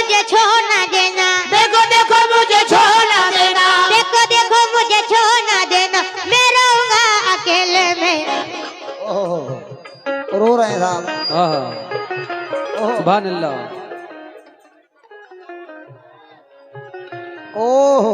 मुझे छोड़ना देना, देखो देखो मुझे छोड़ना देना, देखो देखो मुझे छोड़ना देना, मैं रहूंगा अकेले में। ओह रो रहे हैं साहब। हाँ सुभान अल्लाह। ओह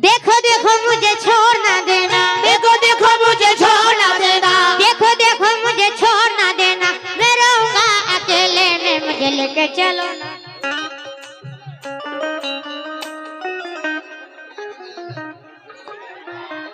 देखो देखो मुझे छोड़ना देना, देखो देखो मुझे छोड़ना देना, देखो देखो मुझे छोड़ना देना, मैं रहूंगा अकेले में, मुझे लेके चलो ना।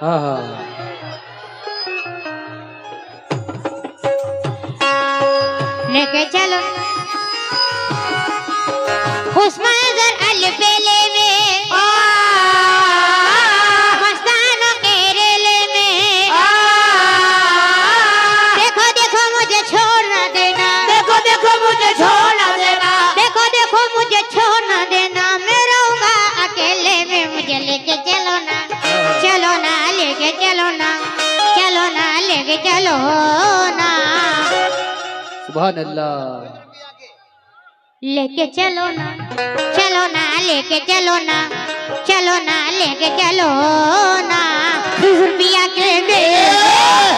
हाँ हाँ लेके चलो उस्मान अलबेले में, मस्तानों के रेले में। देखो देखो मुझे छोड़ना देना, देखो देखो मुझे छोड़ना देना, देखो देखो मुझे छोड़ना देना, मैं रहूंगा अकेले में, मुझे लेके चलो ना, चलो ना लेके चलो ना, चलो ना लेके चलो ना, सुभान अल्लाह। लेके चलो ना, चलो ना लेके चलो ना, चलो ना लेके चलो ना, रुपया के मेले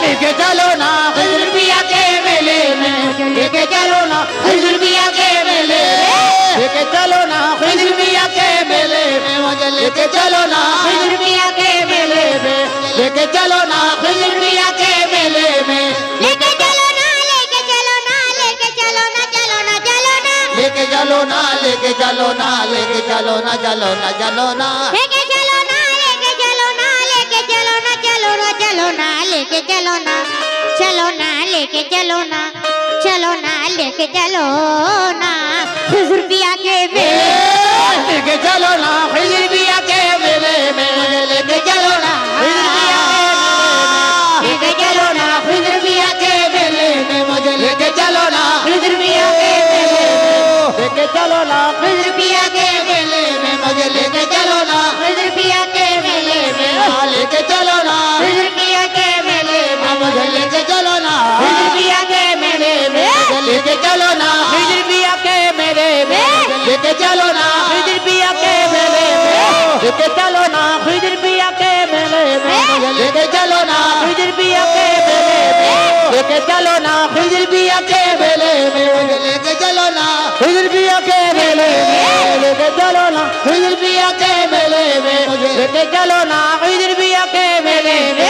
लेके चलो ना, खिजर पिया के मेले में, लेके चलो ना, खिजर पिया के मेले में, लेके चलो ना, खिजर पिया के मेले में, मुझे लेके चलो ना, खिजर पिया के मेले में, लेके चलो ना, खिजर पिया के मेले में, लेके चलो ना, लेके चलो ना, लेके चलो ना, चलो ना चलो ना, लेके चलो ना, लेके चलो ना, लेके चलो ना, चलो ना, चलो ना, लेके चलो ना, लेके चलो ना, लेके चलो ना, चलो ना, चलो ना लेके चलो ना, चलो ना लेके चलो ना, चलो ना लेके चलो ना, रुपया के मेले लेके चलो ना, खिजर पिया के मेले में, मुझे लेके चलो ना, लेके चलो ना, खिजर पिया के मेले में, मुझे लेके चलो ना, खिजर पिया के मेले में, लेके चलो ना, खिजर पिया के मेले में, मुझे लेके चलो ना, खिजर पिया के मेले में, लेके चलो ना, खिजर पिया के मेले में, मुझे लेके चलो ना, खिजर पिया के मेले में, लेके चलो ना, खिजर पिया के मेले में, लेके चलो ना, खिजर पिया के मेले में, लेके चलो ना, खिजर पिया के मेले में, लेके चलो ना, खिजर पिया के मेले में, लेके चलो ना, खिजर पिया के मेले में, लेके चलो ना, खिजर पिया के मेले में, लेके चलो ना, खिजर पिया के मेले में, लेके चलो ना, खिजर पिया के मेले में,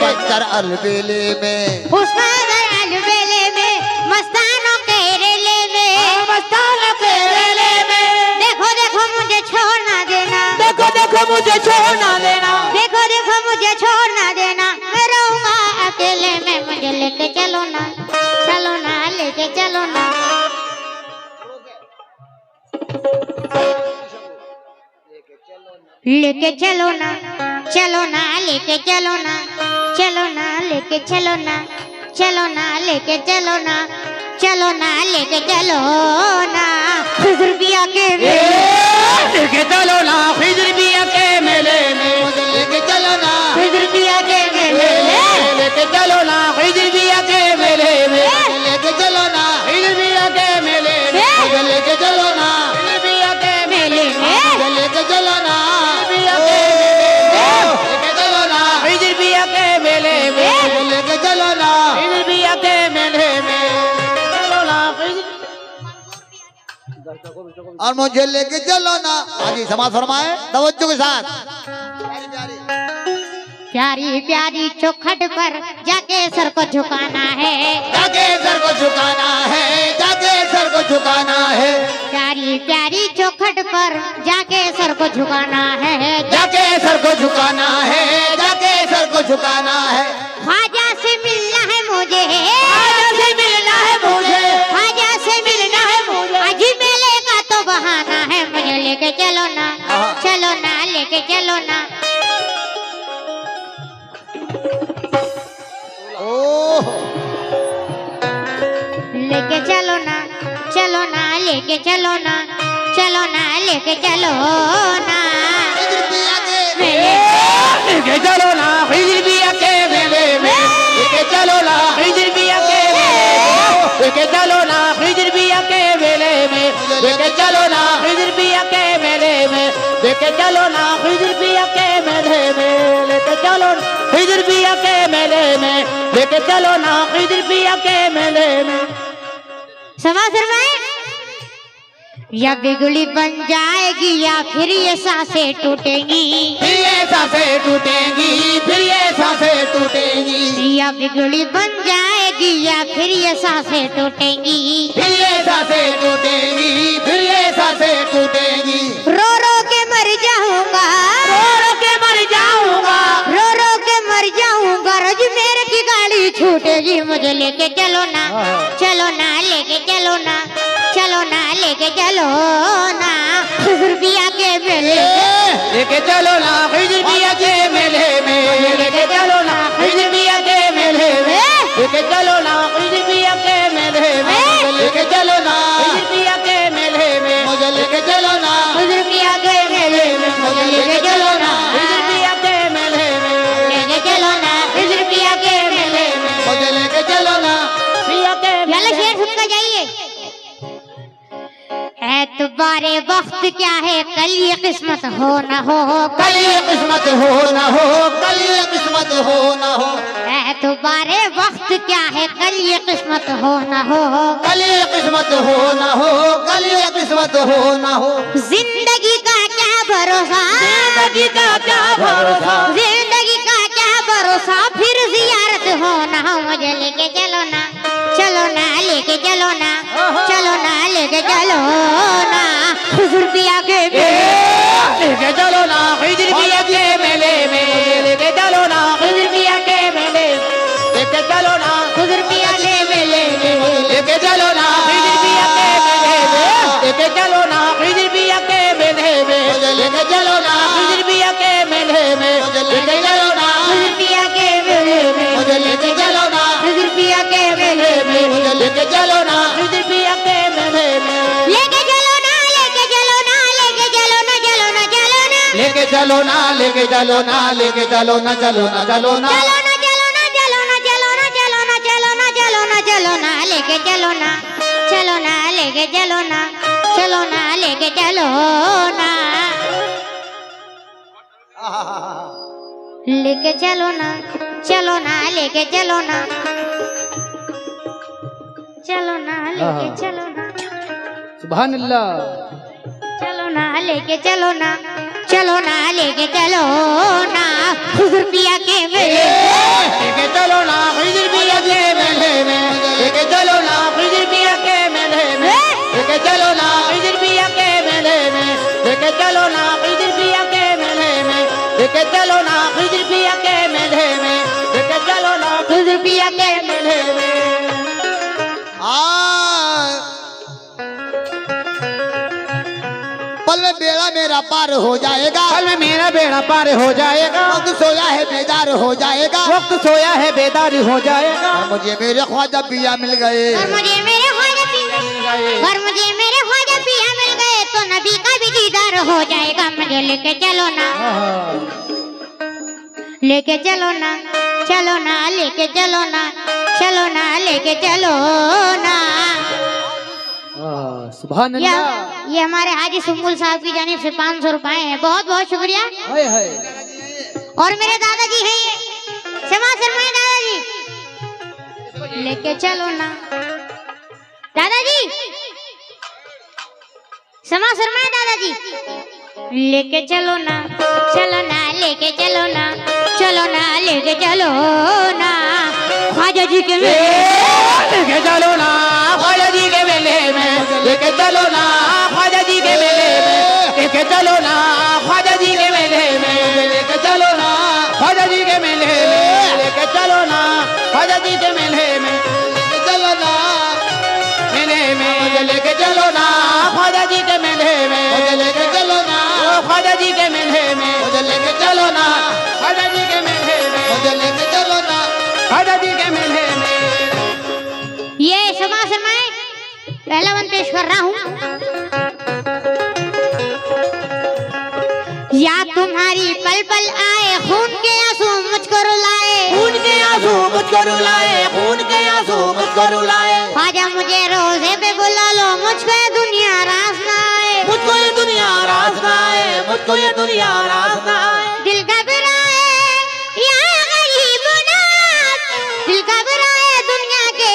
बंदर अलबेले में, उस्मान अलबेले में, मस्तानों के रेले में, मस्तानों के रेले में, देखो देखो मुझे छोड़ना देना, देखो देखो मुझे छोड़ना देना, देखो देखो मुझे छोड़ना देना, मैं रहूंगा अकेले में, मुझे लेके चलो ना, चलो ना लेके चलो ना, लेके चलो ना, चलो ना लेके चलो ना, चलो ना लेके चलो ना, चलो ना लेके चलो ना, चलो ना लेके चलो ना, रुपया के मेले लेके चलो ना, खिजर पिया के मेले में, मुझे लेके चलो ना, खिजर पिया के मेले में, लेके चलो ना, खिजर पिया के मेले में, लेके चलो ना, खिजर पिया के मेले में, मुझे लेके चलो ना, खिजर पिया के मेले में, मुझे लेके चलो ना, खिजर पिया के मेले में, लेके चलो ना, खिजर पिया के मेले में, मुझे लेके चलो ना, खिजर पिया के मेले में, चलो ना, और मुझे लेके चलो ना। हाँ जी समाज फरमाए तवज्जो के साथ। प्यारी प्यारी चौखट पर जाके सर को झुकाना है, जाके सर को झुकाना है, जाके सर को झुकाना है, प्यारी प्यारी चौखट पर जाके सर को झुकाना है, जाके सर को झुकाना है, जाके सर को झुकाना है, ख्वाजा से मिलना है मुझे, ख्वाजा से मिलना है मुझे, ख्वाजा से मिलना है मुझे, आज मेले का तो बहाना है, मुझे लेके चलो ना, चलो ना लेके चलो ना, ओह लेके चलो ना, चलो ना लेके चलो ना, चलो ना लेके चलो ना, खिजर पिया के मेले लेके चलो ना, खिजर पिया के मेले में, लेके चलो ना, खिजर पिया के मेले में, लेके चलो ना खिजर पिया के मेले में लेके चलो ना खिजर पिया के मेले में लेके चलो खिजर पिया के मेले में लेके चलो ना खिजर पिया के मेले में। समा शर्माए, या बिगुली बन जाएगी या फिर ये सांसें टूटेंगी, फिर ये सांसें टूटेंगी, फिर ये सांसें टूटेंगी, या बिगुली बन जाएगी या फिर ये सांसें टूटेंगी, फिर ये सांसें टूटेंगी, फिर ये सांसें टूटेंगी। रो रो के मर जाऊंगा, रो रो के मर जाऊंगा, रो रो के मर जाऊंगा, रोज मेरे की गाड़ी छूटेगी। मुझे लेके चलो ना, चलो ना लेके चलो ना, चलो ना लेके चलो ना खिजर पिया के मेले में, लेके चलो ना खिजर पिया के मेले में लेके चलो ना खिजर पिया के मेले में लेके चलो ना खिजर पिया के मेले में लेके चलो ना खिजर पिया के मेले में मुझे लेके चलो ना खिजर पिया के मेले में, मुझे लेके चलो ना खिजर पिया के मेले में लेके चलो ना खिजर पिया के मेले में, मुझे लेके चलो ना पिया के चलो शेर सुन कर जाइए। एतबारे वक्त क्या है, कल ये किस्मत हो न हो, कल ये किस्मत हो ना हो, कल ये किस्मत हो ना हो, एतबारे वक्त क्या है, कल ये किस्मत हो न हो, कल ये किस्मत हो ना हो, कल ये किस्मत हो ना हो। जिंदगी का क्या भरोसा, जिंदगी का क्या भरोसा, जिंदगी का क्या भरोसा, फिर जियारत हो न हो। मुझे लेके चलो ना, चलो ना लेके चलो ना, चलो ना लेके चलो ना खिजर पिया के लेके चलो ना खिजर पिया के मेले में लेके चलो ना खिजर पिया के मेले लेके चलो ना खिजर पिया के मेले में, लेके चलो ना खिजर पिया के मेले में लेके चलो ना खिजर पिया के मेले में लेके चलो ना खिजर पिया के मेले में लेके चलो ना खिजर पिया के मेले में, मुझे लेके चलो ना खिजर पिया के मेले में, मुझे लेके चलो ना खिजर पिया के मेले में लेके चलो ना, लेके चलो ना, लेके चलो ना, चलो ना, चलो ना, लेके चलो ना लेके चलो ना लेके चलो ना चलो ना चलो ना चलो ना, चलो ना, चलो ना, चलो ना, चलो ना, चलो ना, चलो ना, चलो ना लेके चलो ना, चलो ना लेके चलो ना, चलो ना लेके चलो ना, लेके चलो ना, चलो ना लेके चलो ना, चलो ना लेके चलो ना, सुभान अल्लाह। चलो ना लेके चलो ना, चलो ना लेके चलो ना खिजर पिया के मेले में, लेके चलो ना खिजर पिया के मेले में लेके चलो ना खिजर पिया के मेले में लेके चलो ना खिजर पिया के मेले में लेके चलो ना खिजर पिया के मेले में लेके चलो ना खिजर पिया के मेले में लेके चलो ना खिजर पिया के मेले में। पल में बेड़ा मेरा पार हो जाएगा, कल में मेरा बेड़ा पार हो जाएगा, वक्त सोया है बेदार हो जाएगा, वक्त सोया है बेदार हो जाएगा, और मुझे मेरे ख्वाजा पिया मिल गए, और मुझे मेरे ख्वाजा पिया, और मुझे मेरे ख्वाजा पिया मिल गए तो नबी का भी दीदार हो जाएगा। मुझे लेके चलो ना, लेके चलो ना, चलो ना लेके चलो ना, चलो ना लेके चलो ना। सुभान अल्लाह। ये हमारे हाजी सुम्बुल साहब की जानिब से 500 रुपए हैं, बहुत बहुत शुक्रिया। हाय हाय। और मेरे दादाजी हैं ये, क्षमा शर्माए दादाजी, लेके चलो ना दादाजी, क्षमा शर्माए दादाजी, लेके चलो ना, चलो ना लेके चलो ना, चलो ना लेके चलो ना ख्वाजा जी के मेले, लेके चलो ना ख्वाजा जी के मेले में लेके चलो ना ख्वाजा जी के मेले में लेके चलो ना ख्वाजा जी के मेले में लेके चलो ना ख्वाजा जी के मेले में लेके चलो ना ख्वाजा जी के मेले में लेके चलो ना मेले में मुझे लेके चलो ना ख्वाजा जी के मेले में मुझे लेके चलो ना ख्वाजा जी के मेले में मुझे लेके चलो ना ख्वाजा जी के मेले में मुझे लेके चलो ना ख्वाजा जी के मेले में। ये क्षमा शर्माए पहला वन पेश कर रहा हूँ। या तुम्हारी पल पल आए खून के आंसू मुझको रुलाए, खून के आंसू मुझको रुलाए, खून के आंसू मुझको रुलाए, ख्वाजा मुझे रोजे पे बुला लो, मुझको ये दुनिया रास मुझको ये दुनिया रास्ता है दिल घबराए या गरीब नाथ, दिल घबराए दुनिया के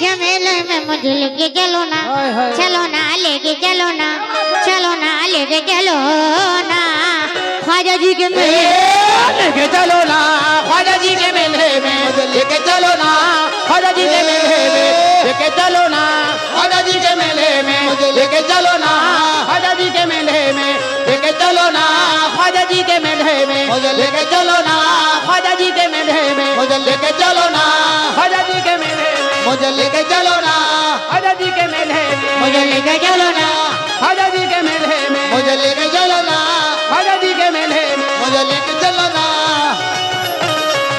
झमेले में मुझे लेके चलो ना, हाय हाय। चलो ना लेके चलो ना, चलो ना लेके चलो ना ख्वाजा जी के मेले लेके चलो ना ख्वाजा जी के मेले में मुझे लेके चलो ना ख्वाजा जी के मेले में लेके चलो ना ख्वाजा जी के मेले में मुझे लेके चलो ना ख्वाजा जी के मेले में लेके चलो ना ख्वाजा जी के मेले में मुझे लेके चलो ना ख्वाजा जी के मेले में मुझे लेके चलो ना ख्वाजा जी के मेले में मुझे लेके चलो ना ख्वाजा जी के मेले में मुझे लेके चलो ना ख्वाजा जी के मेले में मुझे लेके चलो ना ख्वाजा जी के मेले में मुझे लेके चलो ना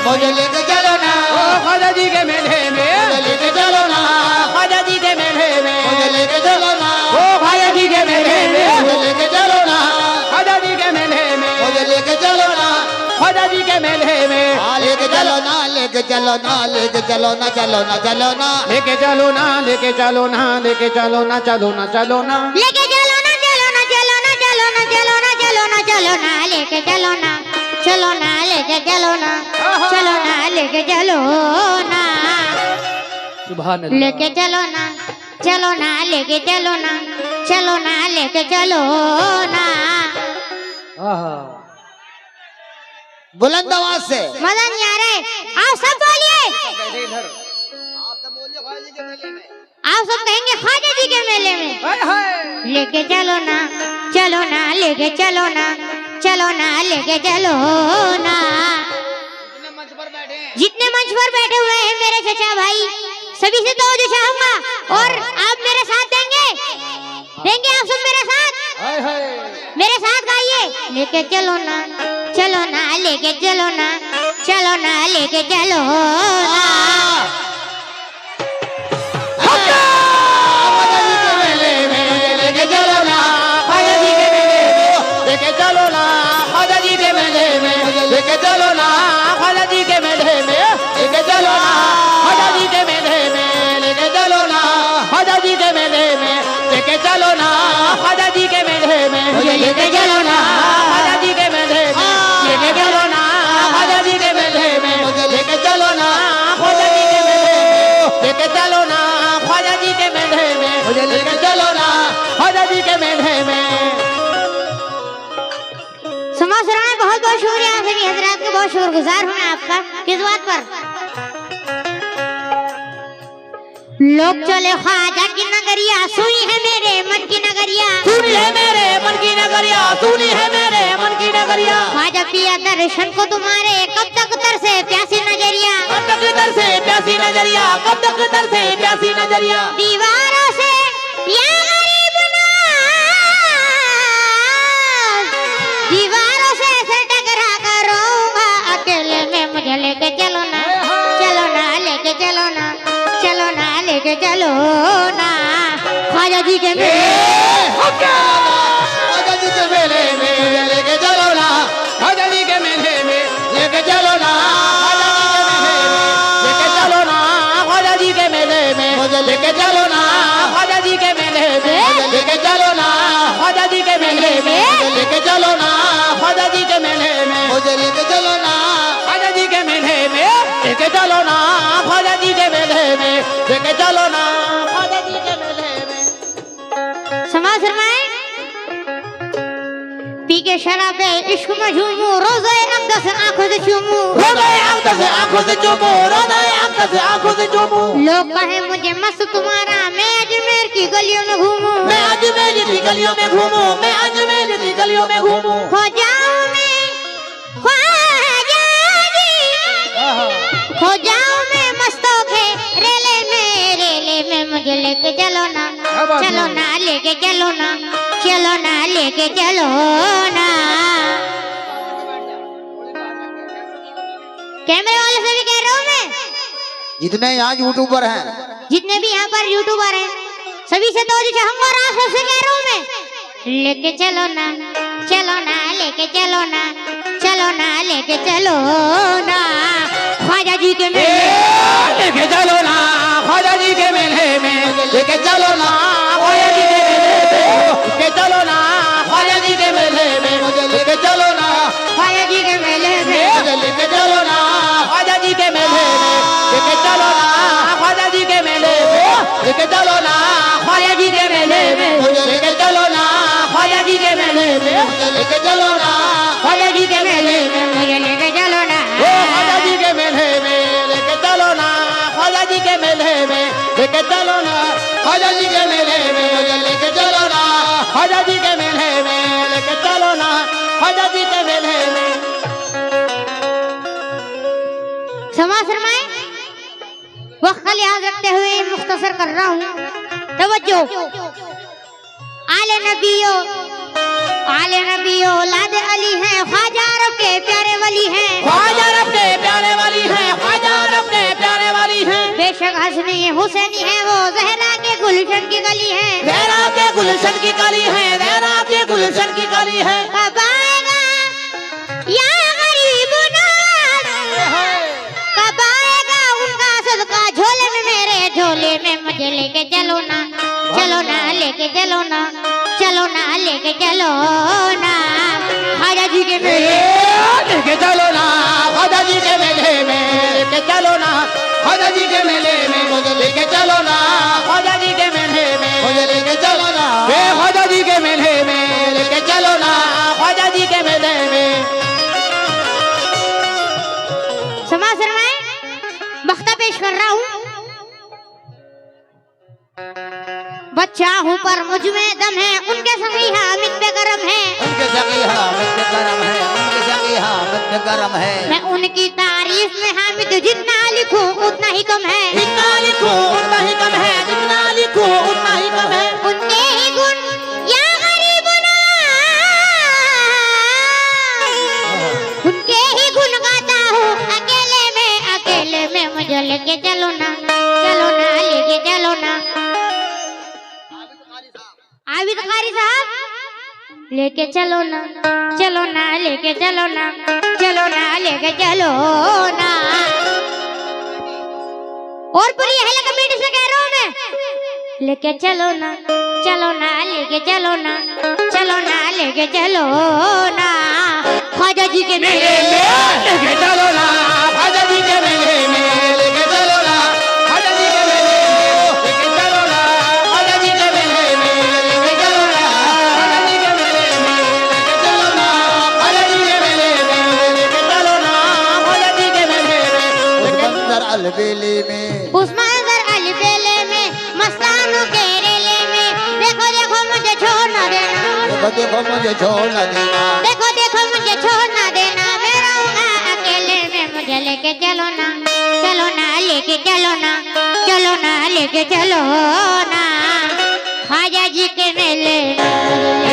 मुझे लेके चलो ना ओ ख्वाजा जी के मेले में मुझे लेके चलो ना ख्वाजा जी के मेले में मुझे लेके चलो ना ओ ख्वाजा जी के मेले में मुझे लेके चलो ना ख्वाजा जी के मेले में मुझे लेके चलो ना ख्वाजा जी के मेले में लेके चलो ना लेके चलो ना लेके चलो ना चलो ना चलो ना लेके चलो ना लेके चलो ना लेके चलो ना चलो ना चलो ना लेके चलो ना, चलो ना, चलो ना, चलो ना, चलो ना, चलो ना, चलो ना लेके चलो ना, चलो ना लेके चलो ना, चलो ना लेके चलो ना, सुभान अल्लाह। लेके चलो ना, चलो ना लेके चलो ना, चलो ना लेके चलो ना। आहा। बुलंद आवाज से मजा नहीं आ रहा है, आप सब बोलिए, आप सब कहेंगे ख्वाजा जी के मेले में हाय हाय। लेके चलो ना, चलो ना लेके चलो ना, चलो ना लेके चलो ना। जितने मंच पर बैठे हुए हैं मेरे चचा भाई, सभी से तो चाहूंगा और आप मेरे साथ देंगे, देंगे आप सब मेरे साथ, हाय हाय। मेरे साथ गाइए। लेके चलो ना, चलो ना लेके चलो ना, चलो ना लेके चलो ना। ख्वाजा जी के मेले में मुझे लेके चलो ना ख्वाजा जी के मेले में लेके चलो ना ख्वाजा जी के मेले में मुझे लेके चलो ना ख्वाजा जी के मेले में लेके चलो ना ख्वाजा जी के मेले में लेके चलो ना ख्वाजा जी के मेले में लेके चलो ना ख्वाजा जी के मेले में मुझे लेके चलो ना ख्वाजा जी के मेले में लेके चलो ना ख्वाजा जी के मेले में मुझे लेके चलो ना ख्वाजा जी के मेले में लेके चलो ना ख्वाजा जी के मेले में मुझे लेके चलो ना ख्वाजा जी के मेले में। समाज सुनाने बहुत बहुत शुक्रिया आप सभी हजरात के, बहुत शुक्रगुजार हूँ मैं आपका। किस बात पर? लोग चले ख्वाजा की नगरिया, सुनी है मेरे मन की नगरिया, सुनी है मेरे मन की नगरिया, सुनी है मेरे मन की नगरिया, ख्वाजा पिया दर्शन को तुम्हारे कब तक तरसे प्यासी नजरिया, कब तक तरसे प्यासी नजरिया, कब तक तरसे प्यासी नजरिया, दीवारों से या गरीब नाज, दीवारों से टकरा कर रोऊंगा अकेले में, मुझे लेके चलो ना, चलो ना लेके चलो ना, चलो ना लेके चलो ना ख्वाजा जी के मेले। ख्वाजा जी के मेले में मुझे लेके चलो ना ख्वाजा जी के मेले में लेके चलो ना ख्वाजा जी के मेले में मुझे लेके चलो ना ख्वाजा जी के मेले में मुझे लेके चलो ना ख्वाजा जी के मेले में मुझे लेके चलो ना ख्वाजा जी के मेले में मुझे लेके चलो ना ख्वाजा जी के मेले में लेके चलो ना ख्वाजा जी के मेले में लेके चलो ना ख्वाजा जी के मेले में। समाज फरमाए, पी के शराबे इश्क में झूमू, रोज़े अक़दस आंखों से चूमू, रोज़े अक़दस आंखों से चूमू, रोज़े अक़दस आंखों से चूमू, लोग कहे मुझे मस्त तुम्हारा, मैं अजमेर की गलियों में घूमूं, मैं अजमेर की गलियों में घूमूं, मैं अजमेर की गलियों में घूमूं, खो जाऊं मैं ख्वाजा जी, खो जाऊं मैं मस्तों के रेले में मुझे लेके चलो ना, चलो ना लेके चलो ना, चलो ना लेके चलो ना। कैमरे वाले से भी कह रहा हूँ मैं, जितने यहाँ यूट्यूबर हैं जितने भी यहाँ पर यूट्यूबर हैं सभी से तो चाहूंगा और आप सबसे कह रहा हूँ मैं, लेके चलो ना, चलो ना लेके चलो ना, चलो ना लेके चलो ना ख्वाजा जी के मेले, लेके चलो ना ख्वाजा जी के मेले में लेके चलो ना ख्वाजा जी के मेले में लेके चलो ना ख्वाजा जी के मेले लेके चलो ना ख्वाजा जी के मेले में मुझे लेके चलो ना ख्वाजा जी के मेले में लेके चलो ना ख्वाजा जी के मेले में लेके चलो ना ख्वाजा जी के मेले में मुझे लेके चलो ना ख्वाजा जी के मेले में मुझे लेके चलो ना ख्वाजा जी के मेले में मुझे लेके चलो ना ओ ख्वाजा जी के मेले में लेके चलो ना ख्वाजा जी के मेले में लेके चलो ना ख्वाजा जी के मेले में मुझे लेके चलो ना ख्वाजा जी के मेले में लेके चलो ना ख्वाजा जी के मेले में समाज फरमाए वक्त का लिहाज रखते हुए मुख्तसर कर रहा हूँ तवज्जो आले नबियो औलाद अली हैं ख्वाजा रब के प्यारे वली हैं ख्वाजा रब के प्यारे वाली है ख्वाजा रब के प्यारे वाली है बेशक हसनी हुसैनी है वो जहरा के गुलशन की गली है ज़हरा के गुलशन की कली है ज़हरा के गुलशन की कली है कब आएगा या गरीब कब आएगा उनका सदका झोले में मेरे झोले में मुझे लेके चलो ना लेके चलो ना लेके चलो ना ख्वाजा जी के मेले लेके चलो ना ख्वाजा जी के मेले में लेके चलो ना ख्वाजा जी के मेले में मुझे लेके चलो ना ख्वाजा जी के मेले में मुझे लेके चलो ना ख्वाजा जी के मेले में लेके चलो ना ख्वाजा जी के मेले में समाज फरमाए बख्ता पेश कर रहा हूँ बच्चा हूँ पर मुझ में दम है उनके संगी हामिद पे गरम है उनके सगी हामिद पे करम है उनके सगी हामिद पे करम है मैं उनकी तारीफ में हामिद जितना लिखूं उतना ही कम है जितना लिखो उतना ही कम है जितना लिखो उतना ही कम है उनके ही गुण या गरीबुना उनके ही गुण गाता हूँ अकेले में मुझे लेके चलो ना लेके चलो ना आबिद कारी साहब लेके चलो ना लेके चलो ना लेके चलो ना और पूरी अहले कमेटी से कह रहा हूँ मैं लेके चलो ना लेके चलो ना लेके चलो ना ख्वाजा जी के मेले में लेके चलो ना ख्वाजा जी के मेले में लेके चलो ना ख्वाजा जी के मेले में लेके चलो ना ख्वाजा जी के मेले में लेके चलो ना ख्वाजा जी के मेले में लेके चलो ना ख्वाजा जी के मेले में लेके चलो ना ख्वाजा जी के मेले में मंदर अलबेले में उस मंजर अलबेले में मस्तानों के रेले में देखो मुझे छोड़ ना देना देखो मुझे छोड़ न देना देखो मुझे छोड़ ना देना मैं रहूंगा अकेले में मुझे लेके चलो ना लेके चलो ना लेके चलो ना ख्वाजा जी के मेले में